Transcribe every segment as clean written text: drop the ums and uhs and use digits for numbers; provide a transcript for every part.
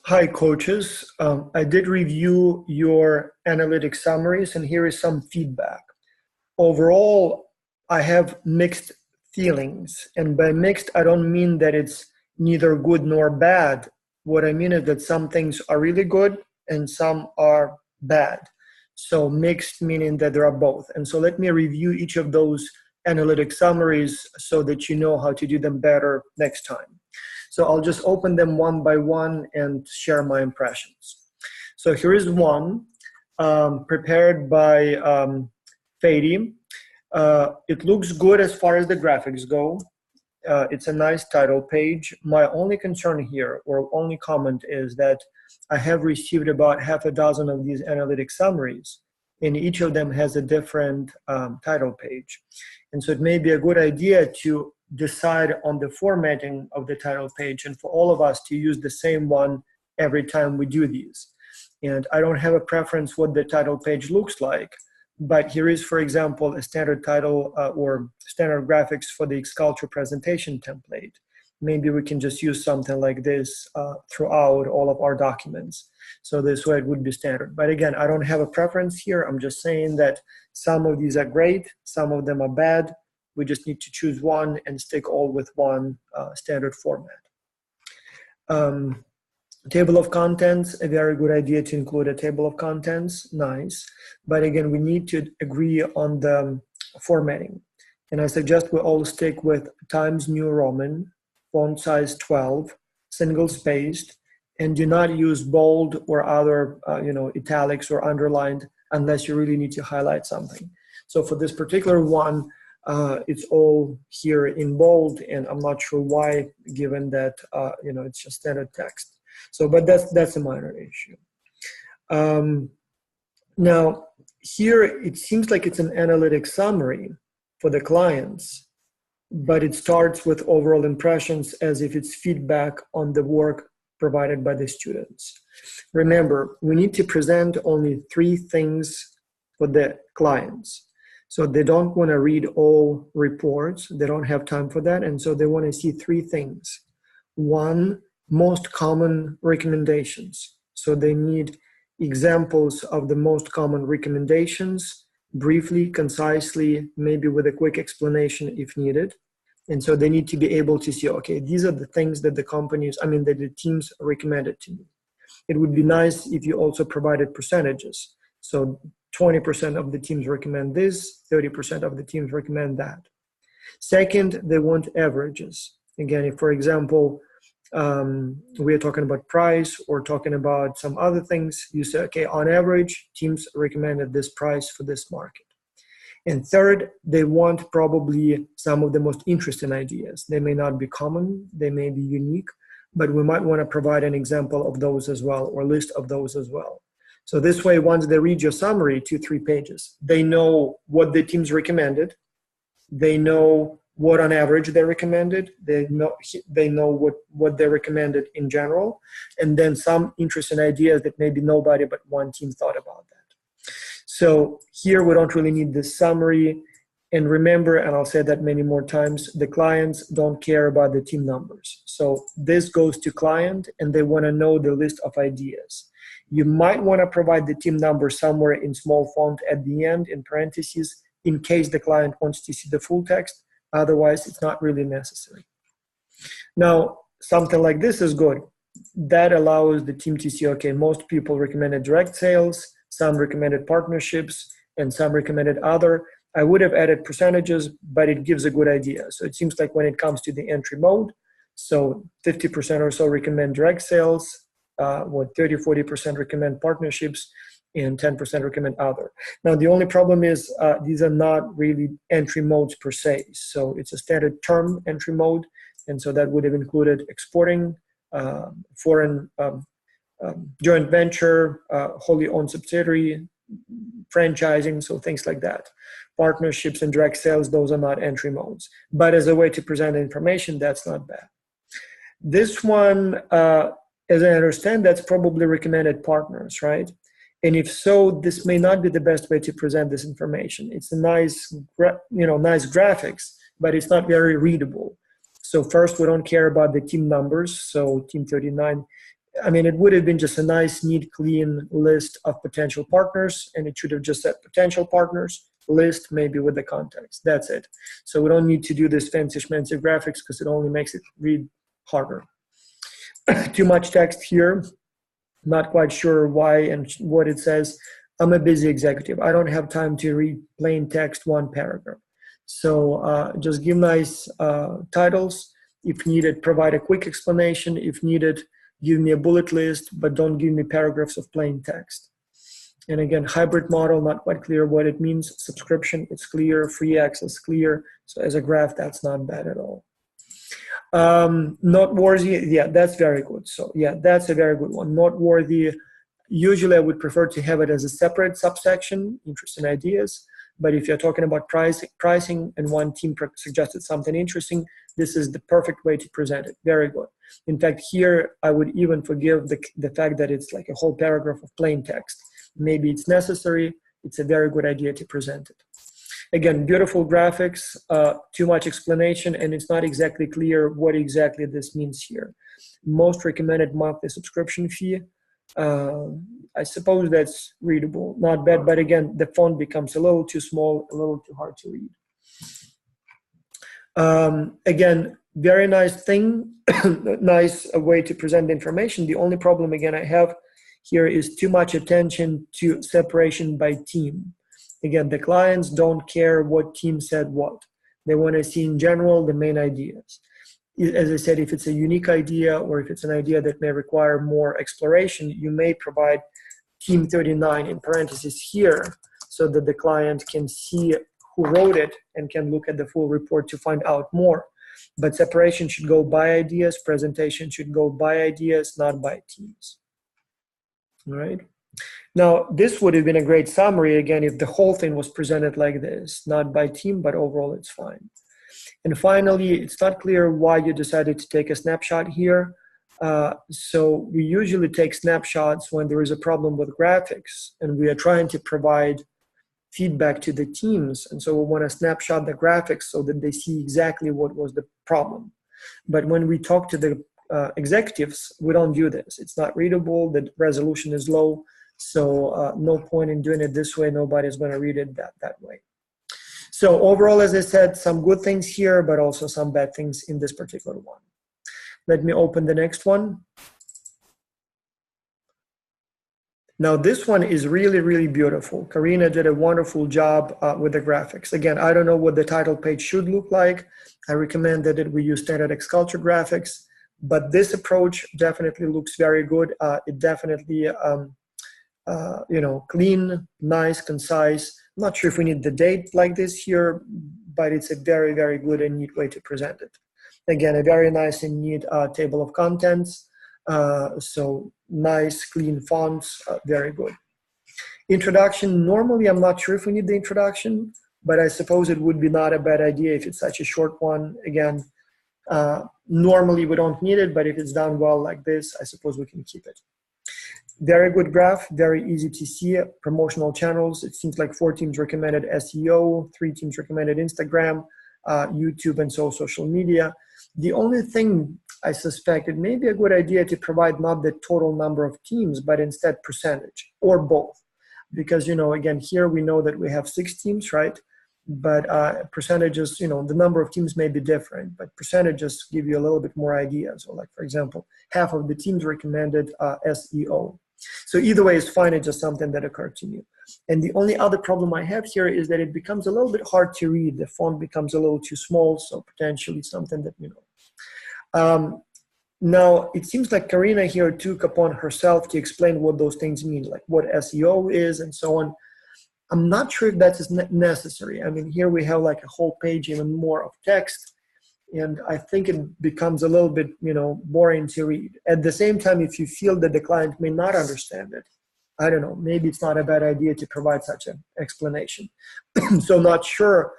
Hi, coaches. I did review your analytic summaries, and here is some feedback. Overall, I have mixed feelings. And by mixed, I don't mean that it's neither good nor bad. What I mean is that some things are really good and some are bad. So mixed meaning that there are both. And so let me review each of those analytic summaries so that you know how to do them better next time. So I'll just open them one by one and share my impressions. So here is one prepared by Fady. It looks good as far as the graphics go. It's a nice title page. My only concern here, or only comment, is that I have received about half a dozen of these analytic summaries, and each of them has a different title page. And so it may be a good idea to decide on the formatting of the title page and for all of us to use the same one every time we do these. And I don't have a preference what the title page looks like, but here is, for example, a standard title or standard graphics for the X-Culture presentation template. Maybe we can just use something like this throughout all of our documents. So this way it would be standard. But again, I don't have a preference here. I'm just saying that some of these are great, some of them are bad. We just need to choose one and stick all with one standard format. Table of contents, a very good idea to include a table of contents, nice. But again, we need to agree on the formatting. And I suggest we all stick with Times New Roman, font size 12, single spaced, and do not use bold or other italics or underlined unless you really need to highlight something. So for this particular one, it's all here in bold, and I'm not sure why, given that it's just standard text. So, but that's a minor issue. Now, here it seems like it's an analytic summary for the clients, but it starts with overall impressions as if it's feedback on the work provided by the students. Remember, we need to present only 3 things for the clients. So they don't want to read all reports. They don't have time for that. And so they want to see 3 things. 1, most common recommendations. So they need examples of the most common recommendations, briefly, concisely, maybe with a quick explanation if needed. And so they need to be able to see, okay, these are the things that that the teams recommended to me. It would be nice if you also provided percentages. So 20% of the teams recommend this, 30% of the teams recommend that. Second, they want averages. Again, if, for example, we are talking about price or talking about some other things, you say, okay, on average, teams recommended this price for this market. And third, they want probably some of the most interesting ideas. They may not be common, they may be unique, but we might want to provide an example of those as well, or list of those as well. So this way, once they read your summary, 2-3 pages, they know what the teams recommended, they know what on average they recommended, they know what they recommended in general, and then some interesting ideas that maybe nobody but one team thought about that. So here we don't really need this summary. And remember, and I'll say that many more times, the clients don't care about the team numbers. So this goes to client and they want to know the list of ideas. You might want to provide the team number somewhere in small font at the end in parentheses in case the client wants to see the full text. Otherwise, it's not really necessary. Now, something like this is good. That allows the team to see, okay, most people recommended direct sales, some recommended partnerships, and some recommended other. I would have added percentages, but it gives a good idea. So it seems like when it comes to the entry mode, so 50% or so recommend direct sales, 30-40% recommend partnerships, and 10% recommend other. Now, the only problem is these are not really entry modes per se. So it's a standard term entry mode. And so that would have included exporting, foreign joint venture, wholly owned subsidiary, franchising, so things like that. Partnerships and direct sales, those are not entry modes. But as a way to present information, that's not bad. This one, as I understand, that's probably recommended partners, right? And if so, this may not be the best way to present this information. It's a nice graphics, but it's not very readable. So first, we don't care about the team numbers. So team 39 I mean, it would have been just a nice, neat, clean list of potential partners, and it should have just said potential partners, list, maybe with the context. That's it. So we don't need to do this fancy schmancy graphics because it only makes it read harder. Too much text here. Not quite sure why and what it says. I'm a busy executive. I don't have time to read plain text one paragraph. So just give nice titles. If needed, provide a quick explanation. If needed, give me a bullet list, but don't give me paragraphs of plain text. And again, hybrid model, not quite clear what it means. Subscription, it's clear. Free access, clear. So as a graph, that's not bad at all. Noteworthy, yeah, that's very good. So yeah, that's a very good one. Noteworthy, usually I would prefer to have it as a separate subsection, interesting ideas. But if you're talking about pricing and one team suggested something interesting, this is the perfect way to present it. Very good. In fact, here I would even forgive the fact that it's like a whole paragraph of plain text. Maybe it's necessary. It's a very good idea to present it. Again, beautiful graphics, too much explanation, and it's not exactly clear what exactly this means here. Most recommended monthly subscription fee. I suppose that's readable, not bad, but again, the font becomes a little too small, a little too hard to read. Again, very nice thing, nice way to present the information. The only problem, again, I have here is too much attention to separation by team. Again, the clients don't care what team said what. They want to see in general the main ideas. As I said, if it's a unique idea or if it's an idea that may require more exploration, you may provide team 39 in parentheses here so that the client can see who wrote it and can look at the full report to find out more. But separation should go by ideas, presentation should go by ideas, not by teams. All right. Now, this would have been a great summary, again, if the whole thing was presented like this, not by team, but overall it's fine. And finally, it's not clear why you decided to take a snapshot here. So we usually take snapshots when there is a problem with graphics and we are trying to provide feedback to the teams. And so we want to snapshot the graphics so that they see exactly what was the problem. But when we talk to the executives, we don't do this. It's not readable, the resolution is low. So no point in doing it this way. Nobody's going to read it that way. So overall, as I said, some good things here, but also some bad things in this particular one. Let me open the next one. Now, this one is really, really beautiful. Karina did a wonderful job with the graphics. Again, I don't know what the title page should look like. I recommend that we use standard Xculture graphics, but this approach definitely looks very good. It definitely clean, nice, concise. I'm not sure if we need the date like this here, but it's a very, very good and neat way to present it. Again, a very nice and neat table of contents. So nice, clean fonts, very good. Introduction, normally I'm not sure if we need the introduction, but I suppose it would be not a bad idea if it's such a short one. Again, normally we don't need it, but if it's done well like this, I suppose we can keep it. Very good graph, very easy to see. Promotional channels, it seems like 4 teams recommended SEO, 3 teams recommended Instagram, YouTube, and so social media. The only thing I suspect, it may be a good idea to provide not the total number of teams, but instead percentage, or both. Because, again, here we know that we have 6 teams, right? But percentages, the number of teams may be different, but percentages give you a little bit more idea. So like, for example, half of the teams recommended SEO. So either way is fine, it's just something that occurred to me. And the only other problem I have here is that it becomes a little bit hard to read. The font becomes a little too small, so potentially something that, Now, it seems like Karina here took upon herself to explain what those things mean, like what SEO is and so on. I'm not sure if that is necessary. I mean, here we have like a whole page, even more of text. And I think it becomes a little bit, boring to read. At the same time, if you feel that the client may not understand it, I don't know, maybe it's not a bad idea to provide such an explanation. So not sure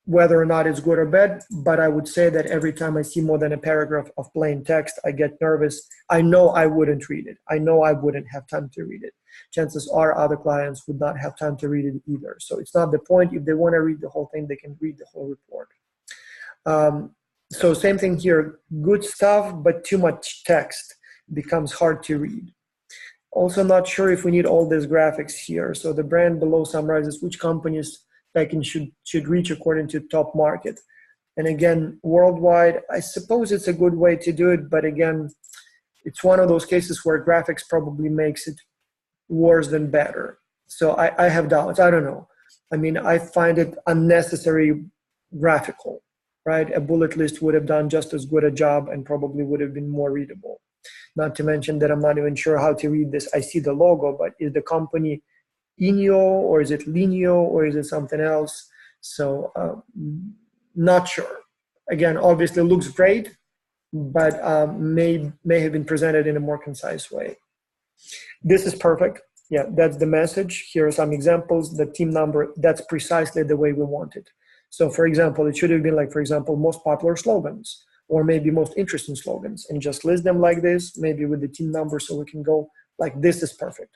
whether or not it's good or bad, but I would say that every time I see more than a paragraph of plain text, I get nervous. I know I wouldn't read it. I know I wouldn't have time to read it. Chances are other clients would not have time to read it either. So it's not the point. If they want to read the whole thing, they can read the whole report. So same thing here, good stuff, but too much text. becomes hard to read. Also not sure if we need all these graphics here. So the brand below summarizes which companies packing should reach according to top market. And again, worldwide, I suppose it's a good way to do it, but again, it's one of those cases where graphics probably makes it worse than better. So I have doubts. I don't know. I mean, I find it unnecessary graphical, right? A bullet list would have done just as good a job and probably would have been more readable. Not to mention that I'm not even sure how to read this. I see the logo, but is the company Inyo or is it Linio or is it something else? So not sure. Again, obviously looks great, but may have been presented in a more concise way. This is perfect. Yeah, that's the message. Here are some examples. The team number, that's precisely the way we want it. So for example, it should have been like, for example, most popular slogans, or maybe most interesting slogans, and just list them like this, maybe with the team number, so we can go like this is perfect.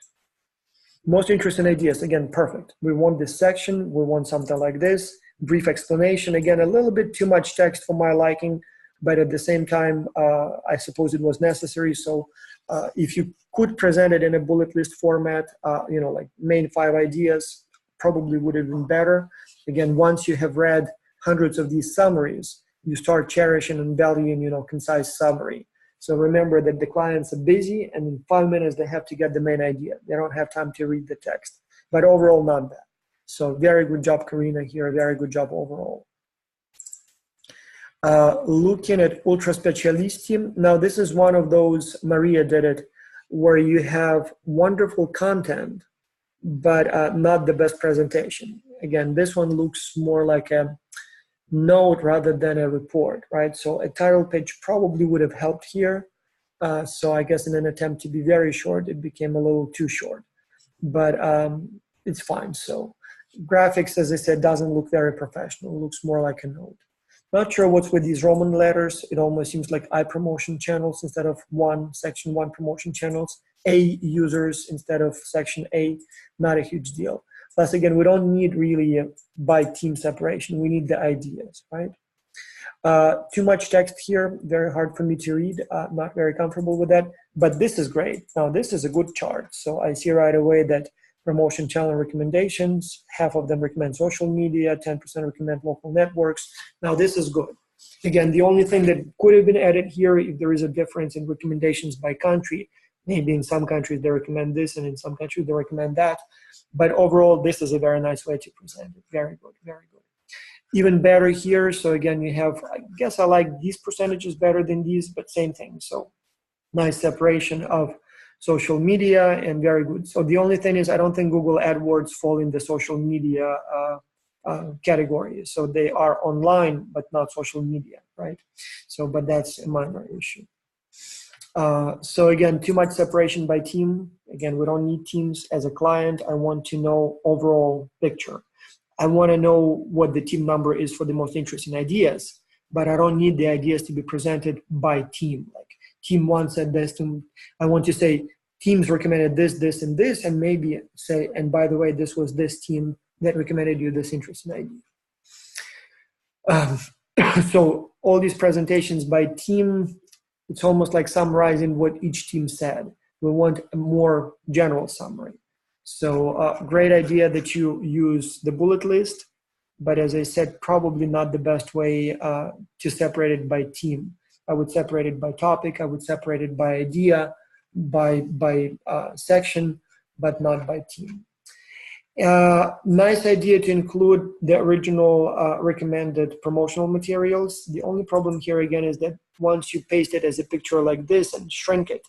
Most interesting ideas, again, perfect. We want this section, we want something like this. Brief explanation, again, a little bit too much text for my liking, but at the same time, I suppose it was necessary. So if you could present it in a bullet list format, like main 5 ideas, probably would have been better. Again, once you have read hundreds of these summaries, you start cherishing and valuing, concise summary. So remember that the clients are busy, and in 5 minutes they have to get the main idea. They don't have time to read the text. But overall, not bad. So very good job, Karina, here. Very good job overall. Looking at Ultra Specialisti. Now, this is one of those, Maria did it, where you have wonderful content, but not the best presentation. Again, this one looks more like a note rather than a report, right? So a title page probably would have helped here. So I guess in an attempt to be very short, it became a little too short, but it's fine. So graphics, as I said, doesn't look very professional. It looks more like a note. Not sure what's with these Roman letters. It almost seems like I promotion channels instead of section one promotion channels, A users instead of section A, not a huge deal. Plus, again, we don't need really a by team separation. We need the ideas, right? Too much text here, very hard for me to read, not very comfortable with that, but this is great. Now, this is a good chart. So I see right away that promotion channel recommendations, half of them recommend social media, 10% recommend local networks. Now, this is good. Again, the only thing that could have been added here, if there is a difference in recommendations by country, maybe in some countries they recommend this and in some countries they recommend that. But overall, this is a very nice way to present it. Very good, very good. Even better here. So again, you have, I guess I like these percentages better than these, but same thing. So nice separation of social media and very good. So the only thing is I don't think Google AdWords fall in the social media category. So they are online, but not social media, right? So, but that's a minor issue. So again, too much separation by team. Again, we don't need teams. As a client, I want to know overall picture. I want to know what the team number is for the most interesting ideas, but I don't need the ideas to be presented by team. Like team one said this, I want to say teams recommended this, this, and this, and maybe say, and by the way, this was this team that recommended you this interesting idea. So all these presentations by team, it's almost like summarizing what each team said. We want a more general summary. So great idea that you use the bullet list, but as I said, probably not the best way to separate it by team. I would separate it by topic. I would separate it by idea, by section, but not by team. Nice idea to include the original recommended promotional materials. The only problem here again is that once you paste it as a picture like this and shrink it,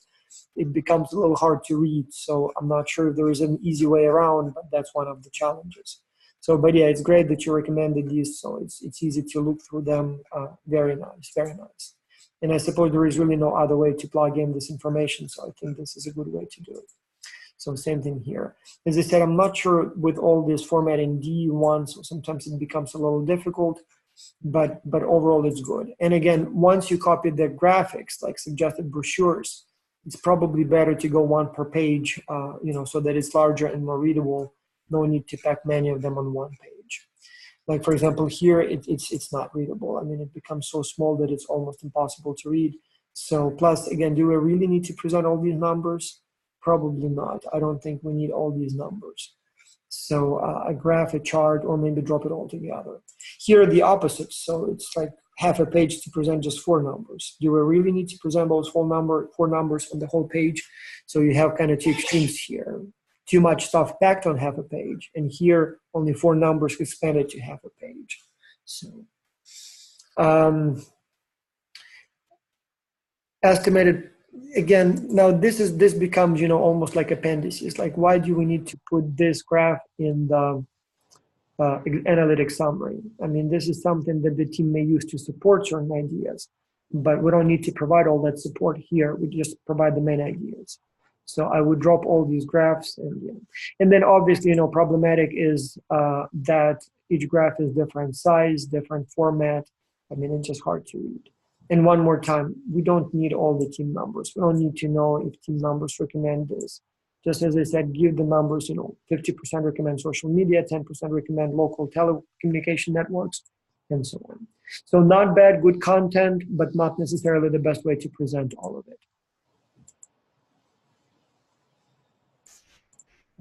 it becomes a little hard to read. So I'm not sure if there is an easy way around, but that's one of the challenges. So, but yeah, it's great that you recommended these. So it's easy to look through them. Very nice, very nice. And I suppose there is really no other way to plug in this information. So I think this is a good way to do it. So same thing here. As I said, I'm not sure with all this formatting D1, so sometimes it becomes a little difficult, but overall it's good. And again, once you copy the graphics, like suggested brochures, it's probably better to go one per page, so that it's larger and more readable. No need to pack many of them on one page. Like for example, here it's not readable. I mean, it becomes so small that it's almost impossible to read. So plus, again, do we really need to present all these numbers? Probably not. I don't think we need all these numbers. So a graph, a chart, or maybe drop it all together. Here are the opposites. So it's like half a page to present just 4 numbers. Do we really need to present those four numbers on the whole page? So you have kind of 2 extremes here. Too much stuff packed on half a page, and here only 4 numbers expanded to half a page. So estimated, again, now this becomes, almost like appendices. Like, why do we need to put this graph in the analytic summary? I mean, this is something that the team may use to support certain ideas, but we don't need to provide all that support here. We just provide the main ideas. So I would drop all these graphs, and then obviously, problematic is that each graph is different size, different format. I mean, it's just hard to read. And one more time, we don't need all the team numbers. We don't need to know if team numbers recommend this. Just as I said, give the numbers, 50% recommend social media, 10% recommend local telecommunication networks, and so on. So not bad, good content, but not necessarily the best way to present all of it.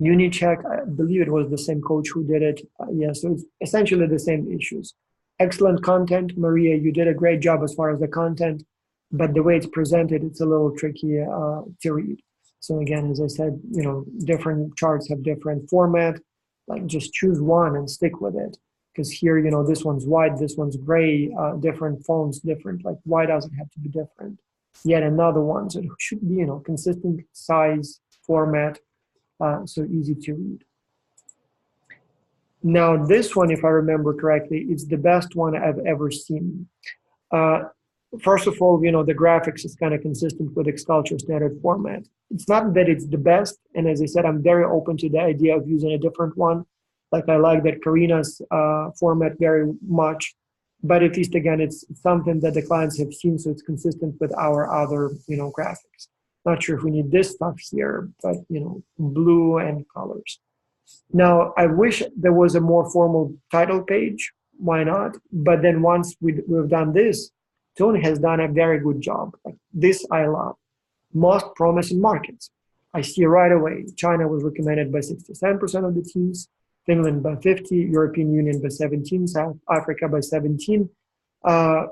Unicheck, I believe it was the same coach who did it. So it's essentially the same issues. Excellent content. Maria, you did a great job as far as the content, but the way it's presented, it's a little tricky to read. So again, as I said, different charts have different format. Like, just choose one and stick with it. Because here, this one's white, this one's gray, different fonts, different. Like, why does it have to be different? Yet another one. So it should be, consistent size, format, so easy to read. Now, this one, if I remember correctly, it's the best one I've ever seen. First of all, the graphics is kind of consistent with Xculture standard format. It's not that it's the best, and as I said, I'm very open to the idea of using a different one. Like, I like that Karina's format very much, but at least, again, it's something that the clients have seen, so it's consistent with our other, graphics. Not sure if we need this stuff here, but, blue and colors. Now, I wish there was a more formal title page. Why not? But then once we've done this, Tony has done a very good job. Like, this I love. Most promising markets. I see right away. China was recommended by 67% of the teams, Finland by 50, European Union by 17, South Africa by 17.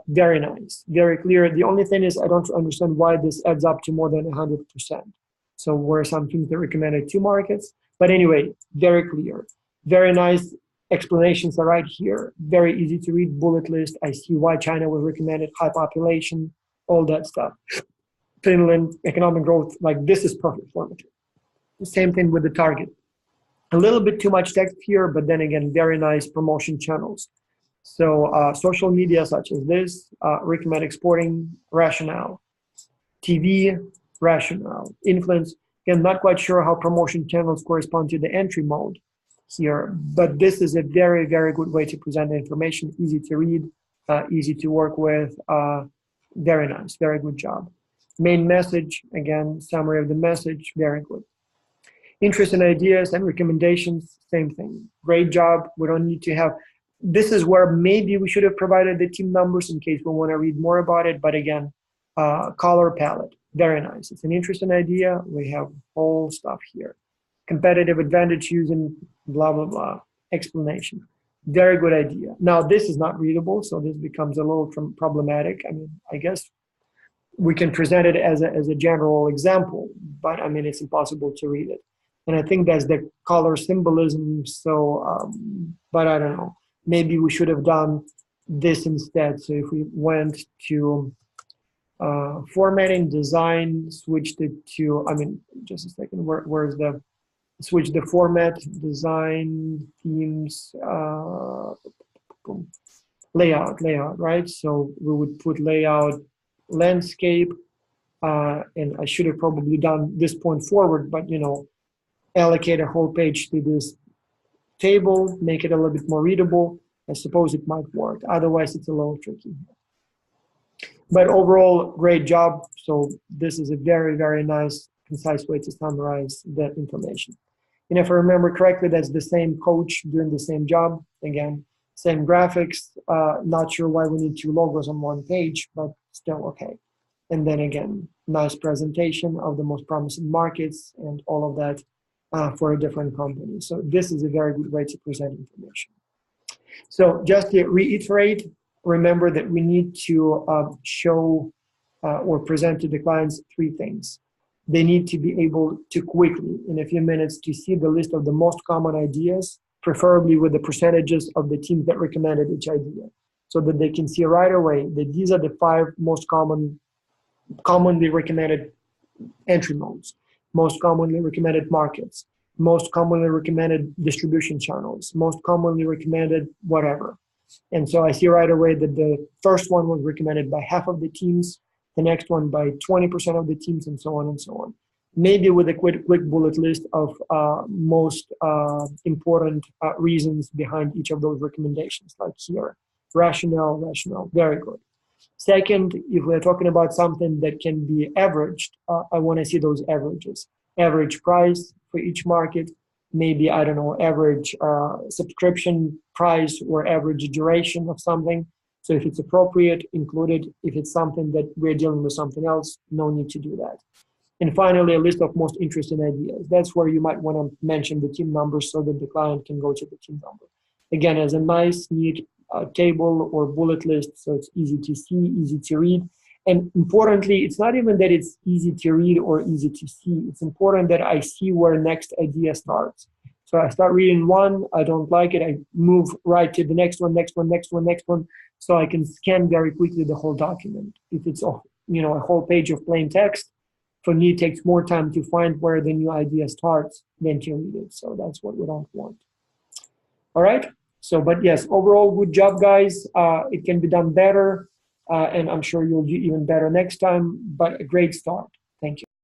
Very nice, very clear. The only thing is, I don't understand why this adds up to more than 100%. So where some teams that recommended 2 markets, but anyway, very clear, very nice explanations are right here. Very easy to read, bullet list. I see why China was recommended, high population, all that stuff. Finland, economic growth, like, this is perfect format. The same thing with the target. A little bit too much text here, but then again, very nice promotion channels. So social media such as this, recommend exporting, rationale. TV, rationale. Influence, again, not quite sure how promotion channels correspond to the entry mode here, but this is a very, very good way to present the information, easy to read, easy to work with, very nice, very good job. Main message, again, summary of the message, very good. Interest and ideas and recommendations, same thing. Great job. We don't need to have, this is where maybe we should have provided the team numbers in case we want to read more about it, but again, color palette, very nice. It's an interesting idea. We have whole stuff here. Competitive advantage using blah, blah, blah, explanation. Very good idea. Now, this is not readable, so this becomes a little problematic. I mean, I guess we can present it as a general example, but I mean, it's impossible to read it. And I think that's the color symbolism. So, but I don't know. Maybe we should have done this instead. So if we went to formatting, design, switched it to, I mean, just a second, where's the, switch the format, design, themes, layout, right? So we would put layout, landscape, and I should have probably done this point forward, but allocate a whole page to this table, make it a little bit more readable. I suppose it might work. Otherwise, it's a little tricky. But overall, great job. So this is a very, very nice, concise way to summarize the information. And if I remember correctly, that's the same coach doing the same job. Again, same graphics. Not sure why we need 2 logos on one page, but still okay. And then again, nice presentation of the most promising markets and all of that for a different company. So this is a very good way to present information. So just to reiterate, remember that we need to show or present to the clients three things. They need to be able to quickly, in a few minutes, to see the list of the most common ideas, preferably with the percentages of the teams that recommended each idea, so that they can see right away that these are the 5 most commonly recommended entry modes, most commonly recommended markets, most commonly recommended distribution channels, most commonly recommended whatever. And so I see right away that the first one was recommended by half of the teams, the next one by 20% of the teams, and so on and so on. Maybe with a quick bullet list of most important reasons behind each of those recommendations, like here, rationale, very good. Second, if we're talking about something that can be averaged, I want to see those averages. Average price for each market, maybe, I don't know, average subscription price or average duration of something. So if it's appropriate, include it. If it's something that we're dealing with something else, no need to do that. And finally, a list of most interesting ideas. That's where you might want to mention the team numbers so that the client can go to the team number. Again, as a nice, neat table or bullet list, so it's easy to see, easy to read. And importantly, it's not even that it's easy to read or easy to see. It's important that I see where next idea starts. So I start reading one, I don't like it, I move right to the next one, so I can scan very quickly the whole document. If it's a whole page of plain text, for me, it takes more time to find where the new idea starts than to read it. So that's what we don't want. All right. So, but yes, overall, good job, guys. It can be done better, and I'm sure you'll do even better next time, but a great start.